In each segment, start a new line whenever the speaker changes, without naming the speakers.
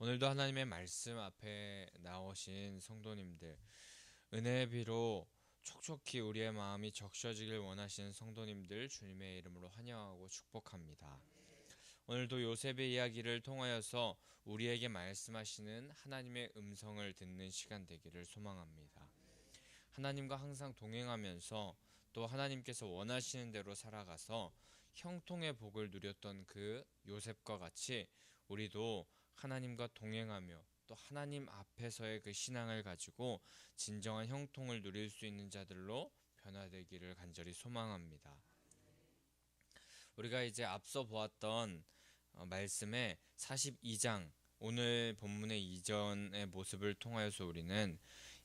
오늘도 하나님의 말씀 앞에 나오신 성도님들, 은혜의 비로 촉촉히 우리의 마음이 적셔지길 원하시는 성도님들 주님의 이름으로 환영하고 축복합니다. 오늘도 요셉의 이야기를 통하여서 우리에게 말씀하시는 하나님의 음성을 듣는 시간 되기를 소망합니다. 하나님과 항상 동행하면서 또 하나님께서 원하시는 대로 살아가서 형통의 복을 누렸던 그 요셉과 같이 우리도 하나님과 동행하며 또 하나님 앞에서의 그 신앙을 가지고 진정한 형통을 누릴 수 있는 자들로 변화되기를 간절히 소망합니다. 우리가 이제 앞서 보았던 말씀의 42장 오늘 본문의 이전의 모습을 통하여서 우리는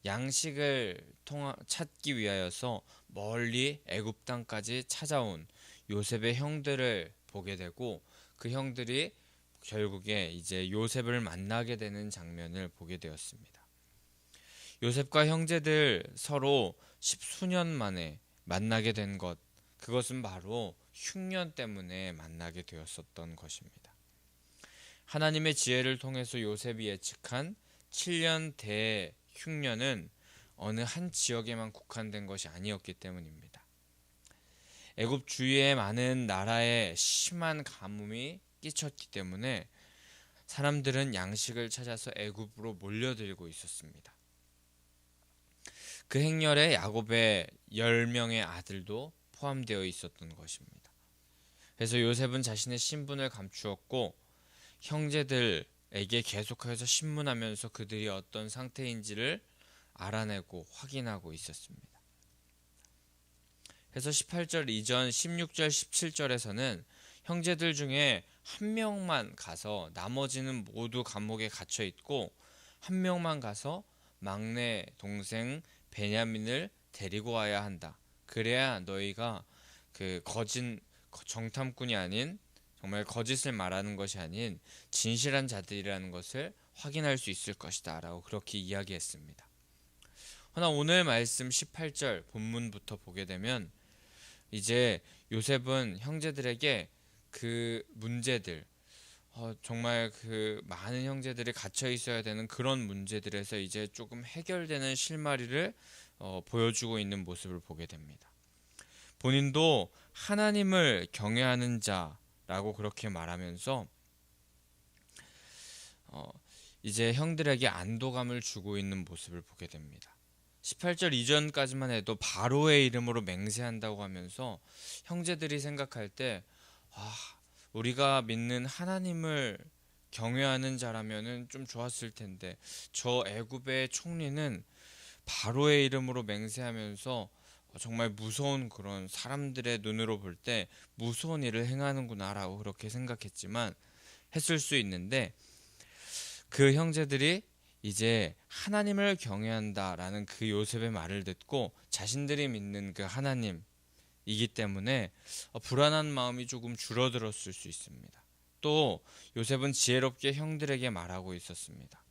양식을 찾기 위하여서 멀리 애굽 땅까지 찾아온 요셉의 형들을 보게 되고 그 형들이 결국에 이제 요셉을 만나게 되는 장면을 보게 되었습니다. 요셉과 형제들 서로 십수년 만에 만나게 된 것, 그것은 바로 흉년 때문에 만나게 되었었던 것입니다. 하나님의 지혜를 통해서 요셉이 예측한 7년 대흉년은 어느 한 지역에만 국한된 것이 아니었기 때문입니다. 애굽 주위의 많은 나라에 심한 가뭄이 끼쳤기 때문에 사람들은 양식을 찾아서 애굽으로 몰려들고 있었습니다. 그 행렬에 야곱의 10명의 아들도 포함되어 있었던 것입니다. 그래서 요셉은 자신의 신분을 감추었고 형제들에게 계속해서 신문하면서 그들이 어떤 상태인지를 알아내고 확인하고 있었습니다. 그래서 18절 이전 16절 17절에서는 형제들 중에 한 명만 가서 나머지는 모두 감옥에 갇혀 있고 한 명만 가서 막내 동생 베냐민을 데리고 와야 한다. 그래야 너희가 그 거짓 정탐꾼이 아닌 정말 거짓을 말하는 것이 아닌 진실한 자들이라는 것을 확인할 수 있을 것이다 라고 그렇게 이야기했습니다. 그러나 오늘 말씀 18절 본문부터 보게 되면 이제 요셉은 형제들에게 그 문제들 정말 그 많은 형제들이 갇혀 있어야 되는 그런 문제들에서 이제 조금 해결되는 실마리를 보여주고 있는 모습을 보게 됩니다. 본인도 하나님을 경외하는 자라고 그렇게 말하면서 이제 형들에게 안도감을 주고 있는 모습을 보게 됩니다. 18절 이전까지만 해도 바로의 이름으로 맹세한다고 하면서 형제들이 생각할 때 우리가 믿는 하나님을 경외하는 자라면은 좀 좋았을 텐데 저 애굽의 총리는 바로의 이름으로 맹세하면서 정말 무서운 그런 사람들의 눈으로 볼 때 무서운 일을 행하는구나라고 그렇게 생각했지만 했을 수 있는데 그 형제들이 이제 하나님을 경외한다라는 그 요셉의 말을 듣고 자신들이 믿는 그 하나님이기 때문에 불안한 마음이 조금 줄어들었을 수 있습니다. 또 요셉은 지혜롭게 형들에게 말하고 있었습니다.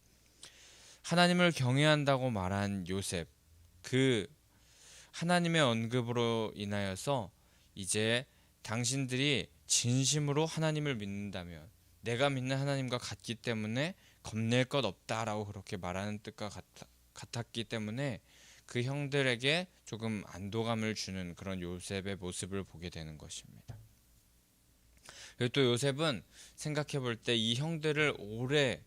하나님을 경외한다고 말한 요셉, 그 하나님의 언급으로 인하여서 이제 당신들이 진심으로 하나님을 믿는다면 내가 믿는 하나님과 같기 때문에 겁낼 것 없다라고 그렇게 말하는 뜻과 같았기 때문에 그 형들에게 조금 안도감을 주는 그런 요셉의 모습을 보게 되는 것입니다. 그리고 또 요셉은 생각해 볼 때 이 형들을 오래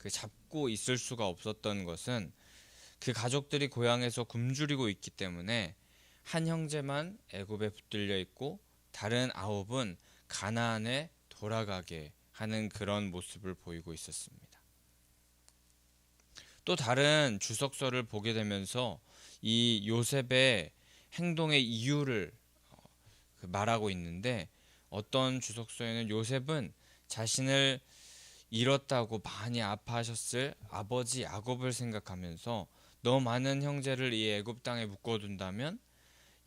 잡고 있을 수가 없었던 것은 그 가족들이 고향에서 굶주리고 있기 때문에 한 형제만 애굽에 붙들려 있고 다른 9은 가나안에 돌아가게 하는 그런 모습을 보이고 있었습니다. 또 다른 주석서를 보게 되면서 이 요셉의 행동의 이유를 말하고 있는데 어떤 주석서에는 요셉은 자신을 잃었다고 많이 아파하셨을 아버지 야곱을 생각하면서 너 많은 형제를 이 애굽 땅에 묶어둔다면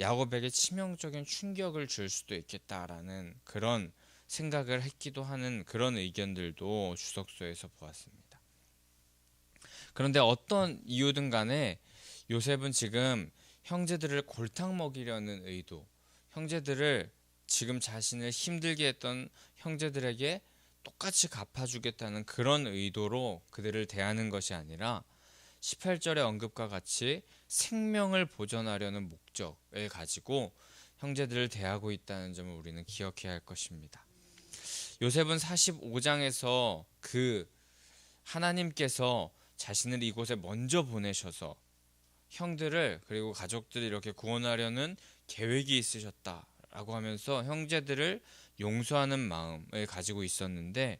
야곱에게 치명적인 충격을 줄 수도 있겠다라는 그런 생각을 했기도 하는 그런 의견들도 주석서에서 보았습니다. 그런데 어떤 이유든 간에 요셉은 지금 형제들을 골탕 먹이려는 의도, 형제들을 지금 자신을 힘들게 했던 형제들에게 똑같이 갚아주겠다는 그런 의도로 그들을 대하는 것이 아니라 18절의 언급과 같이 생명을 보존하려는 목적을 가지고 형제들을 대하고 있다는 점을 우리는 기억해야 할 것입니다. 요셉은 45장에서 그 하나님께서 자신을 이곳에 먼저 보내셔서 형들을 그리고 가족들을 이렇게 구원하려는 계획이 있으셨다라고 하면서 형제들을 용서하는 마음을 가지고 있었는데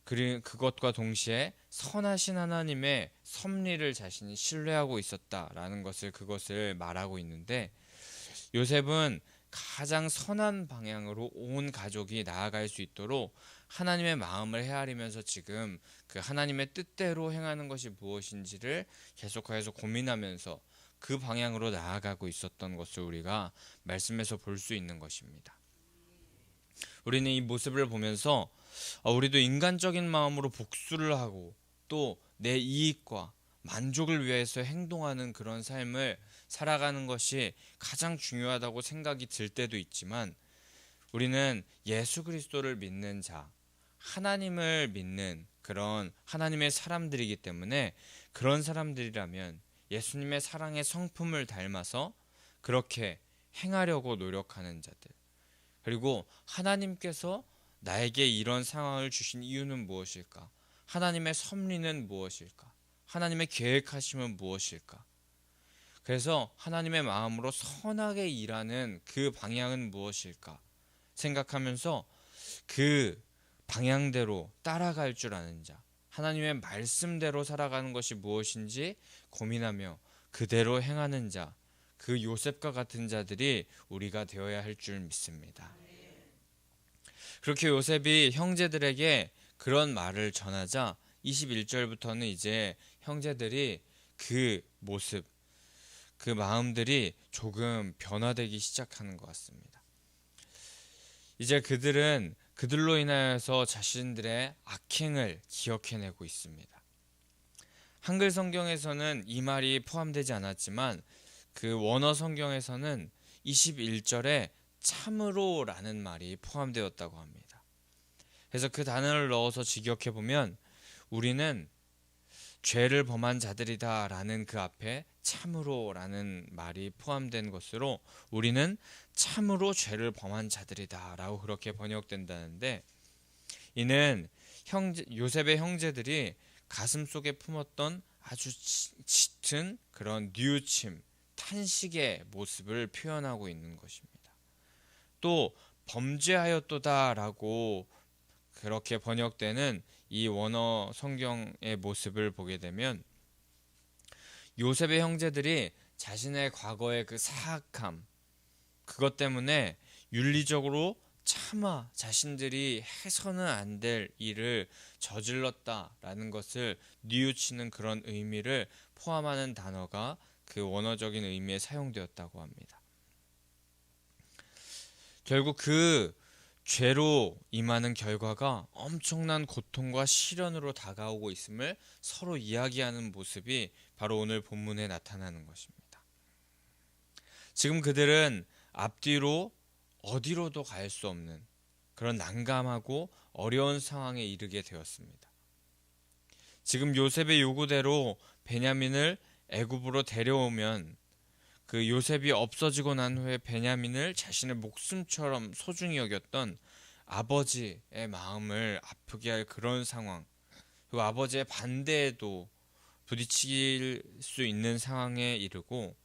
그것과 동시에 선하신 하나님의 섭리를 자신이 신뢰하고 있었다라는 그것을 말하고 있는데, 요셉은 가장 선한 방향으로 온 가족이 나아갈 수 있도록 하나님의 마음을 헤아리면서 지금 그 하나님의 뜻대로 행하는 것이 무엇인지를 계속해서 고민하면서 그 방향으로 나아가고 있었던 것을 우리가 말씀에서 볼 수 있는 것입니다. 우리는 이 모습을 보면서 우리도 인간적인 마음으로 복수를 하고 또 내 이익과 만족을 위해서 행동하는 그런 삶을 살아가는 것이 가장 중요하다고 생각이 들 때도 있지만, 우리는 예수 그리스도를 믿는 자, 하나님을 믿는 그런 하나님의 사람들이기 때문에 그런 사람들이라면 예수님의 사랑의 성품을 닮아서 그렇게 행하려고 노력하는 자들, 그리고 하나님께서 나에게 이런 상황을 주신 이유는 무엇일까? 하나님의 섭리는 무엇일까? 하나님의 계획하심은 무엇일까? 그래서 하나님의 마음으로 선하게 일하는 그 방향은 무엇일까? 생각하면서 그 방향대로 따라갈 줄 아는 자, 하나님의 말씀대로 살아가는 것이 무엇인지 고민하며 그대로 행하는 자, 그 요셉과 같은 자들이 우리가 되어야 할 줄 믿습니다. 그렇게 요셉이 형제들에게 그런 말을 전하자 21절부터는 이제 형제들이 그 모습, 그 마음들이 조금 변화되기 시작하는 것 같습니다. 이제 그들로 인하여서 자신들의 악행을 기억해내고 있습니다. 한글 성경에서는 이 말이 포함되지 않았지만 그 원어 성경에서는 21절에 참으로라는 말이 포함되었다고 합니다. 그래서 그 단어를 넣어서 직역해보면 우리는 죄를 범한 자들이다 라는 그 앞에 참으로 라는 말이 포함된 것으로 우리는 참으로 죄를 범한 자들이다 라고 그렇게 번역된다는데, 이는 요셉의 형제들이 가슴속에 품었던 아주 짙은 그런 뉘우침, 탄식의 모습을 표현하고 있는 것입니다. 또 범죄하였도다 라고 그렇게 번역되는 이 원어 성경의 모습을 보게 되면 요셉의 형제들이 자신의 과거의 그 사악함, 그것 때문에 윤리적으로 차마 자신들이 해서는 안 될 일을 저질렀다라는 것을 뉘우치는 그런 의미를 포함하는 단어가 그 원어적인 의미에 사용되었다고 합니다. 결국 그 죄로 임하는 결과가 엄청난 고통과 시련으로 다가오고 있음을 서로 이야기하는 모습이 바로 오늘 본문에 나타나는 것입니다. 지금 그들은 앞뒤로 어디로도 갈 수 없는 그런 난감하고 어려운 상황에 이르게 되었습니다. 지금 요셉의 요구대로 베냐민을 애굽으로 데려오면 그 요셉이 없어지고 난 후에 베냐민을 자신의 목숨처럼 소중히 여겼던 아버지의 마음을 아프게 할 그런 상황, 그리고 아버지의 반대에도 부딪힐 수 있는 상황에 이르고,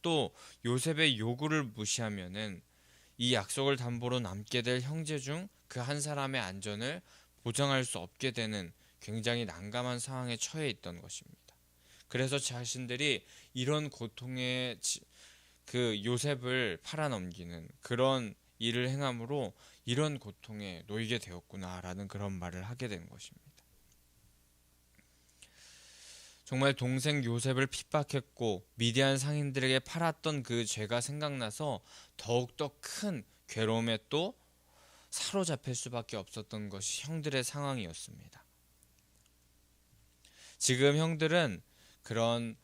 또 요셉의 요구를 무시하면은 이 약속을 담보로 남게 될 형제 중 그 한 사람의 안전을 보장할 수 없게 되는 굉장히 난감한 상황에 처해 있던 것입니다. 그래서 자신들이 이런 고통에 그 요셉을 팔아넘기는 그런 일을 행함으로 이런 고통에 놓이게 되었구나라는 그런 말을 하게 된 것입니다. 정말 동생 요셉을 핍박했고 미디안 상인들에게 팔았던 그 죄가 생각나서 더욱더 큰 괴로움에 또 사로잡힐 수밖에 없었던 것이 형들의 상황이었습니다. 지금 형들은 그런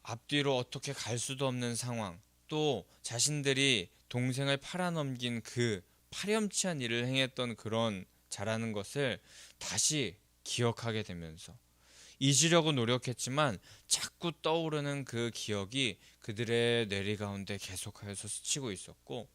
앞뒤로 어떻게 갈 수도 없는 상황, 또 자신들이 동생을 팔아넘긴 그 파렴치한 일을 행했던 그런 자라는 것을 다시 기억하게 되면서 잊으려고 노력했지만 자꾸 떠오르는 그 기억이 그들의 뇌리 가운데 계속하여서 스치고 있었고,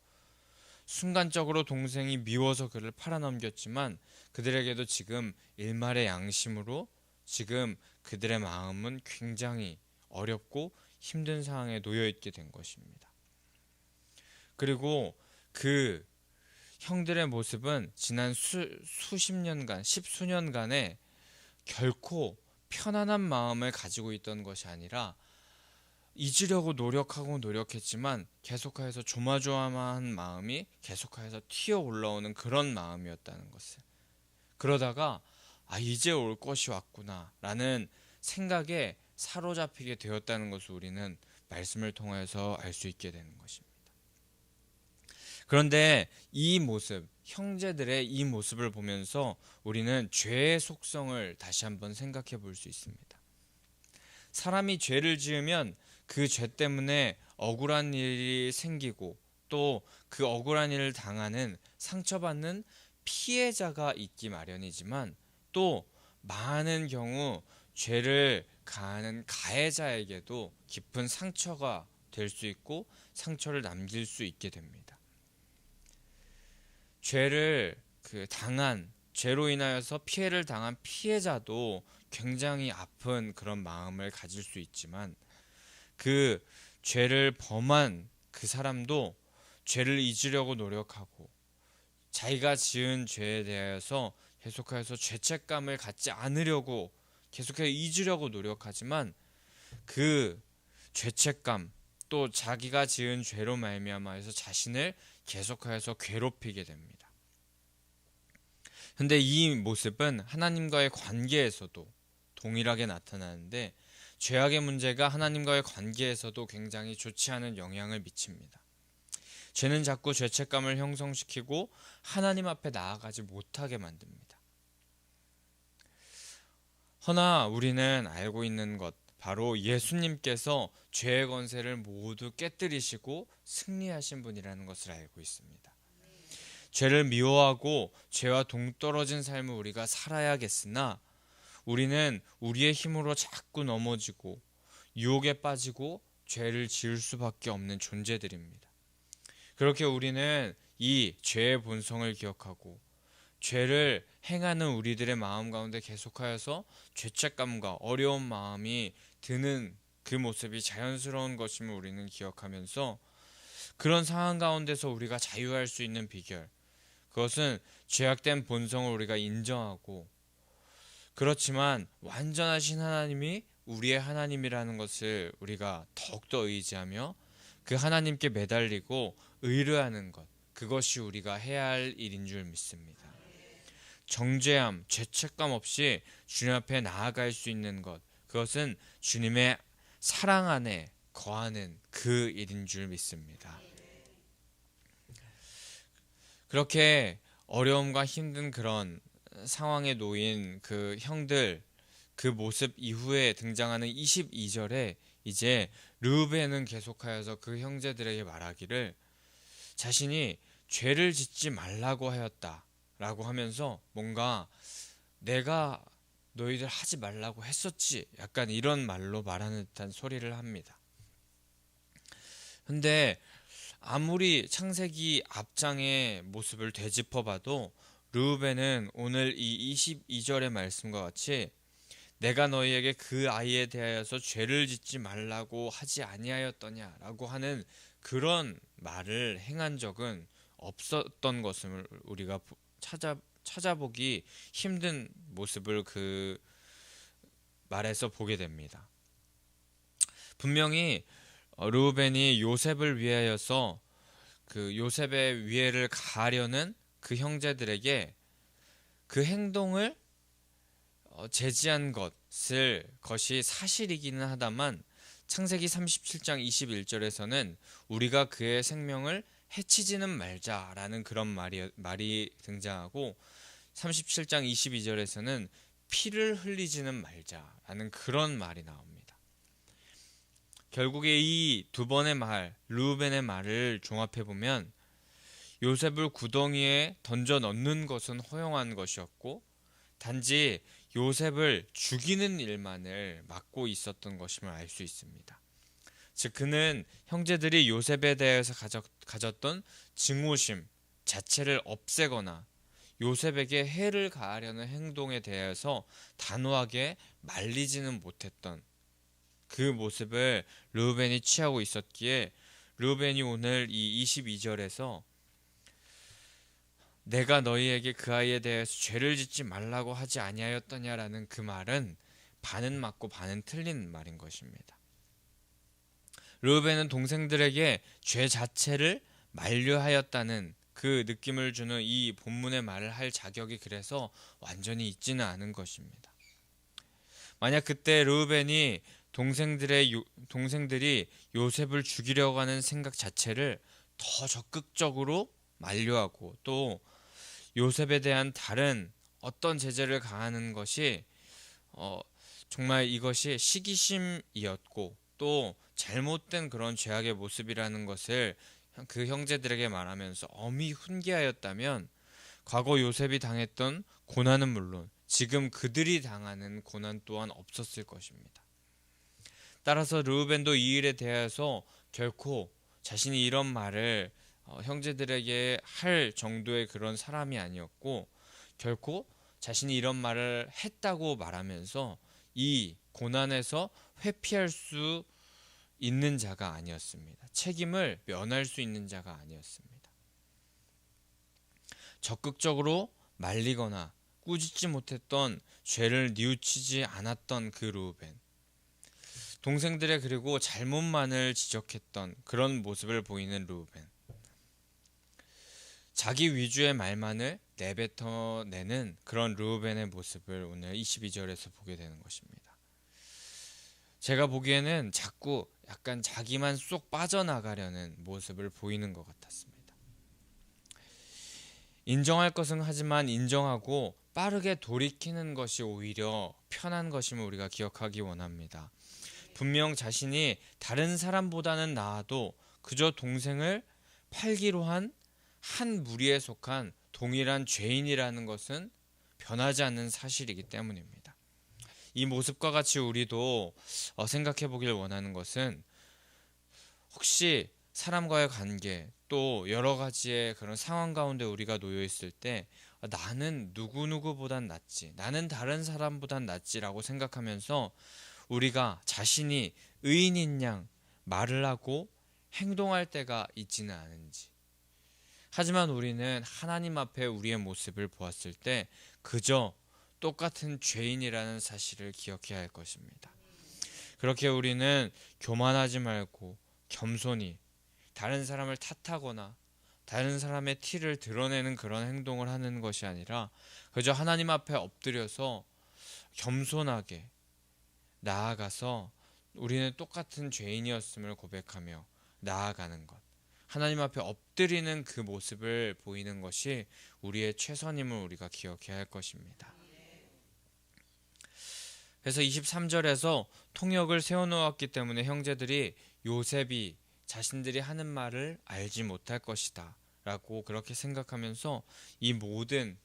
순간적으로 동생이 미워서 그를 팔아넘겼지만 그들에게도 지금 일말의 양심으로 지금 그들의 마음은 굉장히 어렵고 힘든 상황에 놓여 있게 된 것입니다. 그리고 그 형들의 모습은 지난 수십 년간, 십수년간에 결코 편안한 마음을 가지고 있던 것이 아니라 잊으려고 노력하고 노력했지만 계속해서 조마조마한 마음이 계속해서 튀어 올라오는 그런 마음이었다는 것을, 그러다가 이제 올 것이 왔구나 라는 생각에 사로잡히게 되었다는 것을 우리는 말씀을 통해서 알 수 있게 되는 것입니다. 그런데 이 모습, 형제들의 이 모습을 보면서 우리는 죄의 속성을 다시 한번 생각해 볼 수 있습니다. 사람이 죄를 지으면 그 죄 때문에 억울한 일이 생기고 또 그 억울한 일을 당하는 상처받는 피해자가 있기 마련이지만, 또 많은 경우 죄를 가하는 가해자에게도 깊은 상처가 될 수 있고 상처를 남길 수 있게 됩니다. 죄로 인하여서 피해를 당한 피해자도 굉장히 아픈 그런 마음을 가질 수 있지만, 그 죄를 범한 그 사람도 죄를 잊으려고 노력하고 자기가 지은 죄에 대해서 계속해서 죄책감을 갖지 않으려고 계속해서 잊으려고 노력하지만, 그 죄책감 또 자기가 지은 죄로 말미암아서 자신을 계속해서 괴롭히게 됩니다. 근데 이 모습은 하나님과의 관계에서도 동일하게 나타나는데, 죄악의 문제가 하나님과의 관계에서도 굉장히 좋지 않은 영향을 미칩니다. 죄는 자꾸 죄책감을 형성시키고 하나님 앞에 나아가지 못하게 만듭니다. 허나 우리는 알고 있는 것, 바로 예수님께서 죄의 권세를 모두 깨뜨리시고 승리하신 분이라는 것을 알고 있습니다. 죄를 미워하고 죄와 동떨어진 삶을 우리가 살아야겠으나, 우리는 우리의 힘으로 자꾸 넘어지고 유혹에 빠지고 죄를 지을 수밖에 없는 존재들입니다. 그렇게 우리는 이 죄의 본성을 기억하고 죄를 행하는 우리들의 마음 가운데 계속하여서 죄책감과 어려운 마음이 드는 그 모습이 자연스러운 것임을 우리는 기억하면서, 그런 상황 가운데서 우리가 자유할 수 있는 비결, 그것은 죄악된 본성을 우리가 인정하고, 그렇지만 완전하신 하나님이 우리의 하나님이라는 것을 우리가 더욱더 의지하며 그 하나님께 매달리고 의뢰하는 것, 그것이 우리가 해야 할 일인 줄 믿습니다. 정죄함, 죄책감 없이 주님 앞에 나아갈 수 있는 것, 그것은 주님의 사랑 안에 거하는 그 일인 줄 믿습니다. 그렇게 어려움과 힘든 그런 상황에 놓인 그 형들, 그 모습 이후에 등장하는 22절에 이제 르우벤은 계속하여서 그 형제들에게 말하기를, 자신이 죄를 짓지 말라고 하였다 라고 하면서 뭔가 내가 너희들 하지 말라고 했었지, 약간 이런 말로 말하는 듯한 소리를 합니다. 근데 아무리 창세기 앞장의 모습을 되짚어봐도 르우벤은 오늘 이 22절의 말씀과 같이 내가 너희에게 그 아이에 대하여서 죄를 짓지 말라고 하지 아니하였더냐라고 하는 그런 말을 행한 적은 없었던 것을 우리가 찾아보기 힘든 모습을 그 말에서 보게 됩니다. 분명히 르우벤이 요셉을 위하여서 그 요셉의 위해를 가하려는 그 형제들에게 그 행동을 제지한 것이 사실이기는 하다만, 창세기 37장 21절에서는 우리가 그의 생명을 해치지는 말자라는 그런 말이 등장하고, 37장 22절에서는 피를 흘리지는 말자라는 그런 말이 나옵니다. 결국에 이 두 번의 말, 르우벤의 말을 종합해보면 요셉을 구덩이에 던져 넣는 것은 허용한 것이었고 단지 요셉을 죽이는 일만을 맡고 있었던 것임을 알 수 있습니다. 즉 그는 형제들이 요셉에 대해서 가졌던 증오심 자체를 없애거나 요셉에게 해를 가하려는 행동에 대해서 단호하게 말리지는 못했던 그 모습을 르우벤이 취하고 있었기에 르우벤이 오늘 이 22절에서 내가 너희에게 그 아이에 대해서 죄를 짓지 말라고 하지 아니하였더냐라는 그 말은 반은 맞고 반은 틀린 말인 것입니다. 르우벤은 동생들에게 죄 자체를 만류하였다는 그 느낌을 주는 이 본문의 말을 할 자격이 그래서 완전히 있지는 않은 것입니다. 만약 그때 르우벤이 동생들이 요셉을 죽이려고 하는 생각 자체를 더 적극적으로 만류하고 또 요셉에 대한 다른 어떤 제재를 가하는 것이 정말 이것이 시기심이었고 또 잘못된 그런 죄악의 모습이라는 것을 그 형제들에게 말하면서 엄히 훈계하였다면 과거 요셉이 당했던 고난은 물론 지금 그들이 당하는 고난 또한 없었을 것입니다. 따라서 르우벤도 이 일에 대해서 결코 자신이 이런 말을 형제들에게 할 정도의 그런 사람이 아니었고 결코 자신이 이런 말을 했다고 말하면서 이 고난에서 회피할 수 있는 자가 아니었습니다. 책임을 면할 수 있는 자가 아니었습니다. 적극적으로 말리거나 꾸짖지 못했던 죄를 뉘우치지 않았던 그 르우벤. 동생들의 그리고 잘못만을 지적했던 그런 모습을 보이는 르우벤. 자기 위주의 말만을 내뱉어내는 그런 르우벤의 모습을 오늘 22절에서 보게 되는 것입니다. 제가 보기에는 자꾸 약간 자기만 쏙 빠져나가려는 모습을 보이는 것 같았습니다. 인정할 것은 하지만 인정하고 빠르게 돌이키는 것이 오히려 편한 것임을 우리가 기억하기 원합니다. 분명 자신이 다른 사람보다는 나아도 그저 동생을 팔기로 한 무리에 속한 동일한 죄인이라는 것은 변하지 않는 사실이기 때문입니다. 이 모습과 같이 우리도 생각해 보길 원하는 것은 혹시 사람과의 관계 또 여러 가지의 그런 상황 가운데 우리가 놓여 있을 때 나는 누구누구보단 낫지, 나는 다른 사람보단 낫지라고 생각하면서 우리가 자신이 의인인 양 말을 하고 행동할 때가 있지는 않은지. 하지만 우리는 하나님 앞에 우리의 모습을 보았을 때 그저 똑같은 죄인이라는 사실을 기억해야 할 것입니다. 그렇게 우리는 교만하지 말고 겸손히 다른 사람을 탓하거나 다른 사람의 티를 드러내는 그런 행동을 하는 것이 아니라 그저 하나님 앞에 엎드려서 겸손하게 나아가서 우리는 똑같은 죄인이었음을 고백하며 나아가는 것. 하나님 앞에 엎드리는 그 모습을 보이는 것이 우리의 최선임을 우리가 기억해야 할 것입니다. 그래서 23절에서 통역을 세워놓았기 때문에 형제들이 요셉이 자신들이 하는 말을 알지 못할 것이다 라고 그렇게 생각하면서 이 모든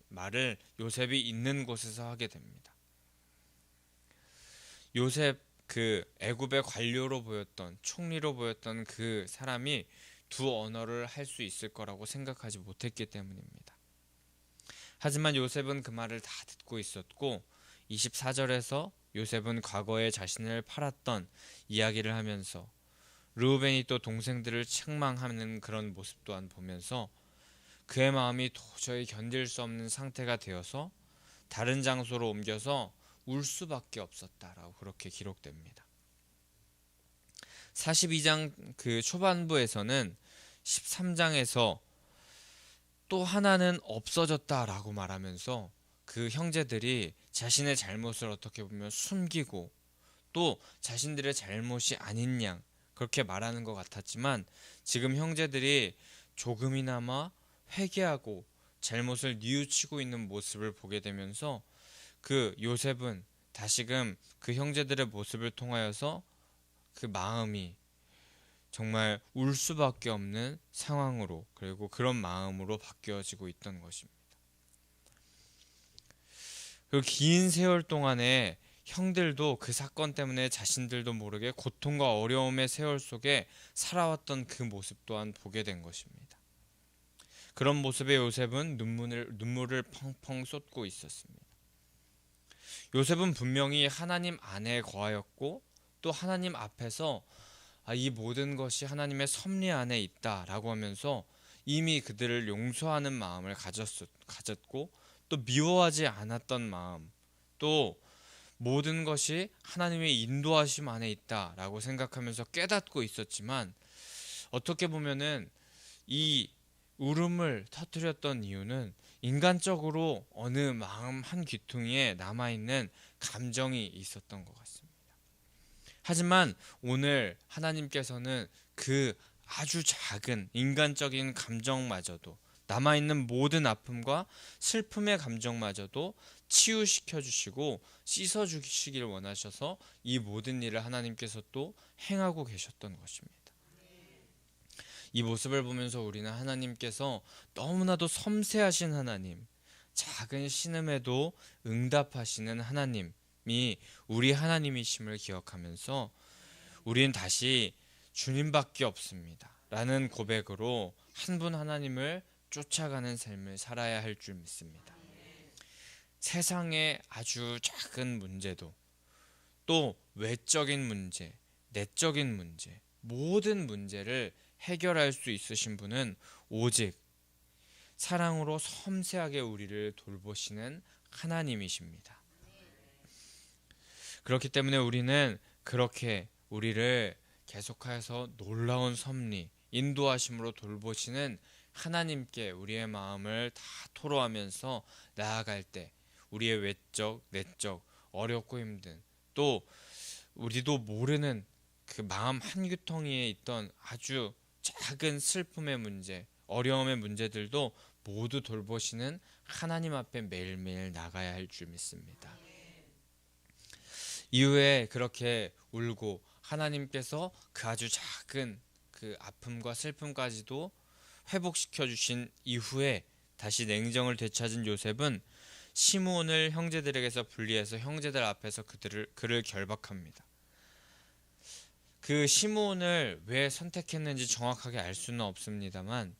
말을 요셉이 있는 곳에서 하게 됩니다. 요셉 그 애굽의 관료로 보였던 총리로 보였던 그 사람이 두 언어를 할 수 있을 거라고 생각하지 못했기 때문입니다. 하지만 요셉은 그 말을 다 듣고 있었고 24절에서 요셉은 과거에 자신을 팔았던 이야기를 하면서 르우벤이 또 동생들을 책망하는 그런 모습 또한 보면서 그의 마음이 도저히 견딜 수 없는 상태가 되어서 다른 장소로 옮겨서 울 수밖에 없었다라고 그렇게 기록됩니다. 42장 그 초반부에서는 13장에서 또 하나는 없어졌다라고 말하면서 그 형제들이 자신의 잘못을 어떻게 보면 숨기고 또 자신들의 잘못이 아닌 양 그렇게 말하는 것 같았지만 지금 형제들이 조금이나마 회개하고 잘못을 뉘우치고 있는 모습을 보게 되면서 그 요셉은 다시금 그 형제들의 모습을 통하여서 그 마음이 정말 울 수밖에 없는 상황으로, 그리고 그런 마음으로 바뀌어지고 있던 것입니다. 그리고 긴 세월 동안에 형들도 그 사건 때문에 자신들도 모르게 고통과 어려움의 세월 속에 살아왔던 그 모습 또한 보게 된 것입니다. 그런 모습에 요셉은 눈물을 펑펑 쏟고 있었습니다. 요셉은 분명히 하나님 안에 거하였고 또 하나님 앞에서 이 모든 것이 하나님의 섭리 안에 있다라고 하면서 이미 그들을 용서하는 마음을 가졌고 또 미워하지 않았던 마음, 또 모든 것이 하나님의 인도하심 안에 있다라고 생각하면서 깨닫고 있었지만, 어떻게 보면은 이 울음을 터뜨렸던 이유는 인간적으로 어느 마음 한 귀퉁이에 남아있는 감정이 있었던 것 같습니다. 하지만 오늘 하나님께서는 그 아주 작은 인간적인 감정마저도, 남아있는 모든 아픔과 슬픔의 감정마저도 치유시켜 주시고 씻어 주시길 원하셔서 이 모든 일을 하나님께서 또 행하고 계셨던 것입니다. 이 모습을 보면서 우리는 하나님께서 너무나도 섬세하신 하나님, 작은 신음에도 응답하시는 하나님이 우리 하나님이심을 기억하면서 우리는 다시 주님밖에 없습니다 라는 고백으로 한 분 하나님을 쫓아가는 삶을 살아야 할 줄 믿습니다. 세상의 아주 작은 문제도, 또 외적인 문제, 내적인 문제, 모든 문제를 해결할 수 있으신 분은 오직 사랑으로 섬세하게 우리를 돌보시는 하나님이십니다. 그렇기 때문에 우리는 그렇게 우리를 계속해서 놀라운 섭리, 인도하심으로 돌보시는 하나님께 우리의 마음을 다 토로하면서 나아갈 때 우리의 외적, 내적, 어렵고 힘든, 또 우리도 모르는 그 마음 한 귀퉁이에 있던 아주 작은 슬픔의 문제, 어려움의 문제들도 모두 돌보시는 하나님 앞에 매일매일 나가야 할 줄 믿습니다. 이후에 그렇게 울고 하나님께서 그 아주 작은 그 아픔과 슬픔까지도 회복시켜 주신 이후에 다시 냉정을 되찾은 요셉은 시므온을 형제들에게서 분리해서 형제들 앞에서 그를 결박합니다. 그 시므온을 왜 선택했는지 정확하게 알 수는 없습니다만,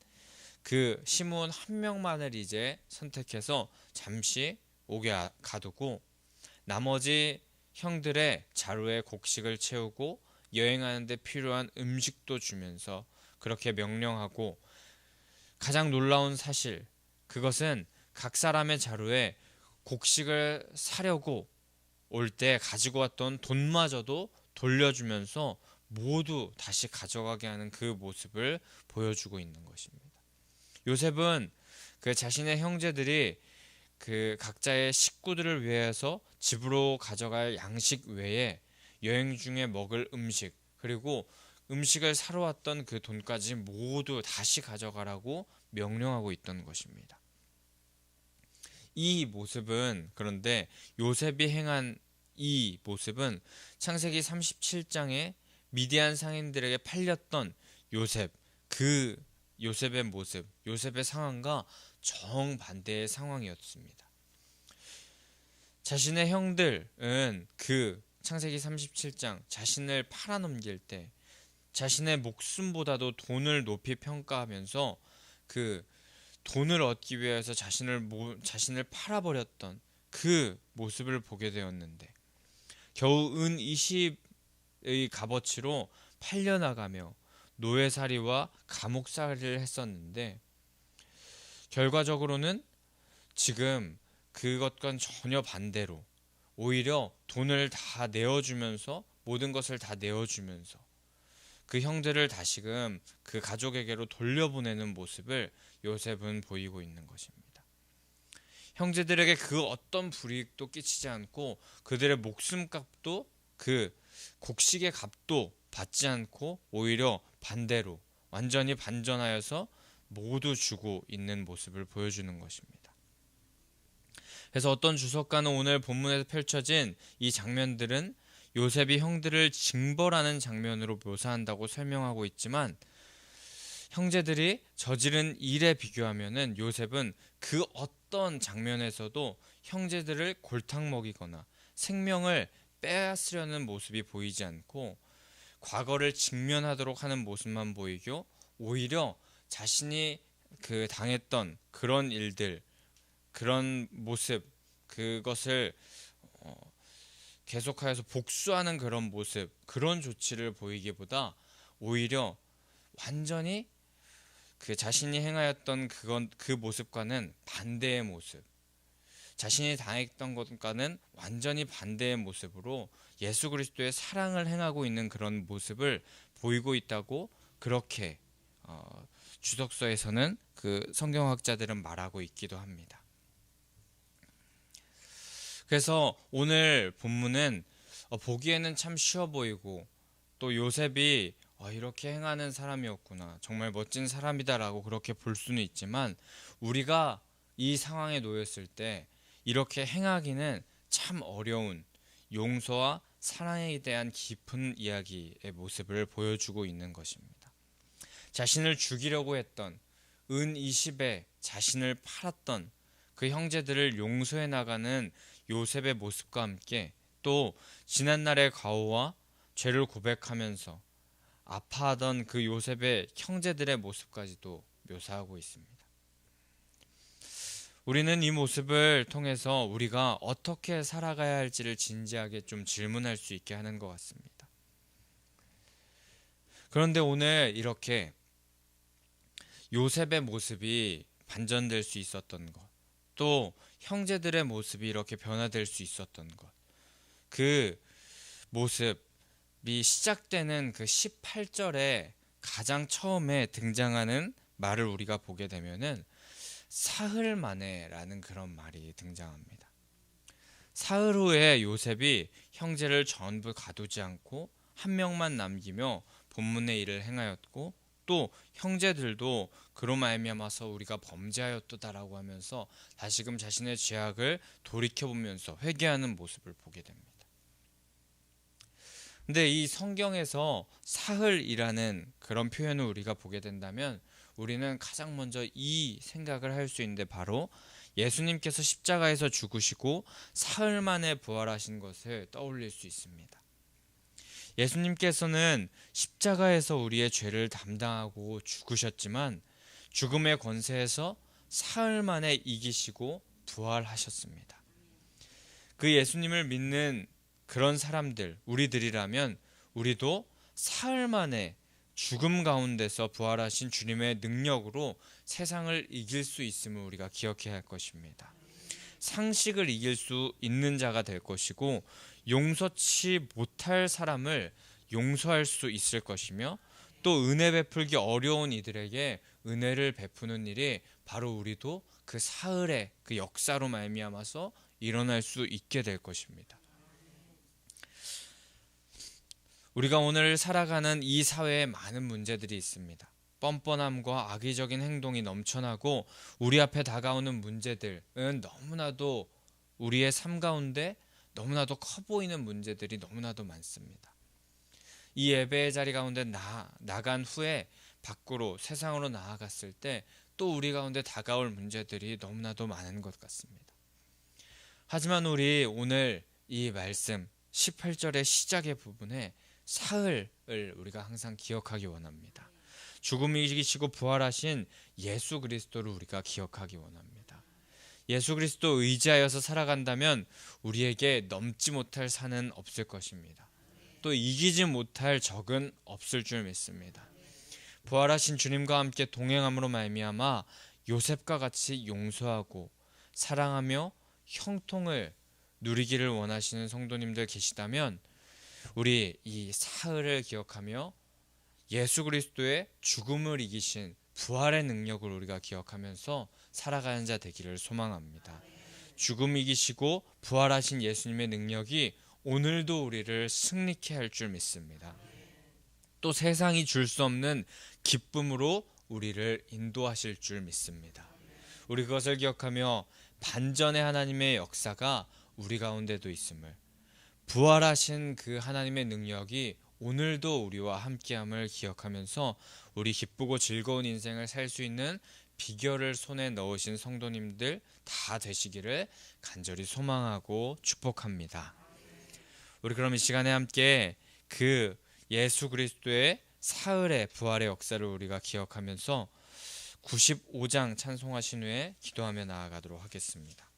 그 시므온 한 명만을 이제 선택해서 잠시 옥에 가두고 나머지 형들의 자루에 곡식을 채우고 여행하는 데 필요한 음식도 주면서 그렇게 명령하고, 가장 놀라운 사실, 그것은 각 사람의 자루에 곡식을 사려고 올 때 가지고 왔던 돈마저도 돌려주면서 모두 다시 가져가게 하는 그 모습을 보여주고 있는 것입니다. 요셉은 그 자신의 형제들이 그 각자의 식구들을 위해서 집으로 가져갈 양식 외에 여행 중에 먹을 음식, 그리고 음식을 사러 왔던 그 돈까지 모두 다시 가져가라고 명령하고 있던 것입니다. 이 모습은, 그런데 요셉이 행한 이 모습은 창세기 37장에 미디안 상인들에게 팔렸던 요셉, 그 요셉의 모습, 요셉의 상황과 정반대의 상황이었습니다. 자신의 형들은 그 창세기 37장 자신을 팔아넘길 때 자신의 목숨보다도 돈을 높이 평가하면서 그 돈을 얻기 위해서 자신을 팔아버렸던 그 모습을 보게 되었는데, 겨우 은 20의 값어치로 팔려나가며 노예살이와 감옥살이를 했었는데, 결과적으로는 지금 그것과는 전혀 반대로 오히려 돈을 다 내어주면서, 모든 것을 다 내어주면서 그 형들을 다시금 그 가족에게로 돌려보내는 모습을 요셉은 보이고 있는 것입니다. 형제들에게 그 어떤 불이익도 끼치지 않고 그들의 목숨값도, 그 곡식의 값도 받지 않고 오히려 반대로 완전히 반전하여서 모두 주고 있는 모습을 보여주는 것입니다. 그래서 어떤 주석가는 오늘 본문에서 펼쳐진 이 장면들은 요셉이 형들을 징벌하는 장면으로 묘사한다고 설명하고 있지만 형제들이 저지른 일에 비교하면은 요셉은 그 어떤 장면에서도 형제들을 골탕 먹이거나 생명을 빼앗으려는 모습이 보이지 않고 과거를 직면하도록 하는 모습만 보이고 오히려 자신이 그 당했던 그런 일들, 그런 모습, 그것을 계속하여서 복수하는 그런 모습, 그런 조치를 보이기보다 오히려 완전히 그 자신이 행하였던 그 모습과는 반대의 모습, 자신이 당했던 것과는 완전히 반대의 모습으로 예수 그리스도의 사랑을 행하고 있는 그런 모습을 보이고 있다고 그렇게 주석서에서는 그 성경학자들은 말하고 있기도 합니다. 그래서 오늘 본문은 보기에는 참 쉬워 보이고 또 요셉이 이렇게 행하는 사람이었구나, 정말 멋진 사람이다라고 그렇게 볼 수는 있지만 우리가 이 상황에 놓였을 때 이렇게 행하기는 참 어려운 용서와 사랑에 대한 깊은 이야기의 모습을 보여주고 있는 것입니다. 자신을 죽이려고 했던 은 20에 자신을 팔았던 그 형제들을 용서해 나가는 요셉의 모습과 함께 또 지난날의 과오와 죄를 고백하면서 아파하던 그 요셉의 형제들의 모습까지도 묘사하고 있습니다. 우리는 이 모습을 통해서 우리가 어떻게 살아가야 할지를 진지하게 좀 질문할 수 있게 하는 것 같습니다. 그런데 오늘 이렇게 요셉의 모습이 반전될 수 있었던 것, 또 형제들의 모습이 이렇게 변화될 수 있었던 것, 그 모습이 시작되는 그 18절에 가장 처음에 등장하는 말을 우리가 보게 되면은 사흘 만에라는 그런 말이 등장합니다. 사흘 후에 요셉이 형제를 전부 가두지 않고 한 명만 남기며 본문의 일을 행하였고 또 형제들도 그로 말미암아서 우리가 범죄하였도다라고 하면서 다시금 자신의 죄악을 돌이켜보면서 회개하는 모습을 보게 됩니다. 근데 이 성경에서 사흘이라는 그런 표현을 우리가 보게 된다면 우리는 가장 먼저 이 생각을 할 수 있는데 바로 예수님께서 십자가에서 죽으시고 사흘 만에 부활하신 것을 떠올릴 수 있습니다. 예수님께서는 십자가에서 우리의 죄를 담당하고 죽으셨지만 죽음의 권세에서 사흘 만에 이기시고 부활하셨습니다. 그 예수님을 믿는 그런 사람들, 우리들이라면 우리도 사흘 만에 죽음 가운데서 부활하신 주님의 능력으로 세상을 이길 수 있음을 우리가 기억해야 할 것입니다. 상식을 이길 수 있는 자가 될 것이고 용서치 못할 사람을 용서할 수 있을 것이며 또 은혜 베풀기 어려운 이들에게 은혜를 베푸는 일이 바로 우리도 그 사흘의 그 역사로 말미암아서 일어날 수 있게 될 것입니다. 우리가 오늘 살아가는 이 사회에 많은 문제들이 있습니다. 뻔뻔함과 악의적인 행동이 넘쳐나고 우리 앞에 다가오는 문제들은 너무나도 우리의 삶 가운데 너무나도 커 보이는 문제들이 너무나도 많습니다. 이 예배의 자리 가운데 나간 후에 밖으로 세상으로 나아갔을 때 또 우리 가운데 다가올 문제들이 너무나도 많은 것 같습니다. 하지만 우리 오늘 이 말씀 18절의 시작의 부분에 사흘을 우리가 항상 기억하기 원합니다. 죽음이 이기시고 부활하신 예수 그리스도를 우리가 기억하기 원합니다. 예수 그리스도 의지하여서 살아간다면 우리에게 넘지 못할 산은 없을 것입니다. 또 이기지 못할 적은 없을 줄 믿습니다. 부활하신 주님과 함께 동행함으로 말미암아 요셉과 같이 용서하고 사랑하며 형통을 누리기를 원하시는 성도님들 계시다면 우리 이 사흘을 기억하며 예수 그리스도의 죽음을 이기신 부활의 능력을 우리가 기억하면서 살아가는 자 되기를 소망합니다. 죽음 이기시고 부활하신 예수님의 능력이 오늘도 우리를 승리케 할 줄 믿습니다. 또 세상이 줄 수 없는 기쁨으로 우리를 인도하실 줄 믿습니다. 우리 그것을 기억하며 반전의 하나님의 역사가 우리 가운데도 있음을, 부활하신 그 하나님의 능력이 오늘도 우리와 함께함을 기억하면서 우리 기쁘고 즐거운 인생을 살 수 있는 비결을 손에 넣으신 성도님들 다 되시기를 간절히 소망하고 축복합니다. 우리 그럼 이 시간에 함께 그 예수 그리스도의 사흘의 부활의 역사를 우리가 기억하면서 95장 찬송하신 후에 기도하며 나아가도록 하겠습니다.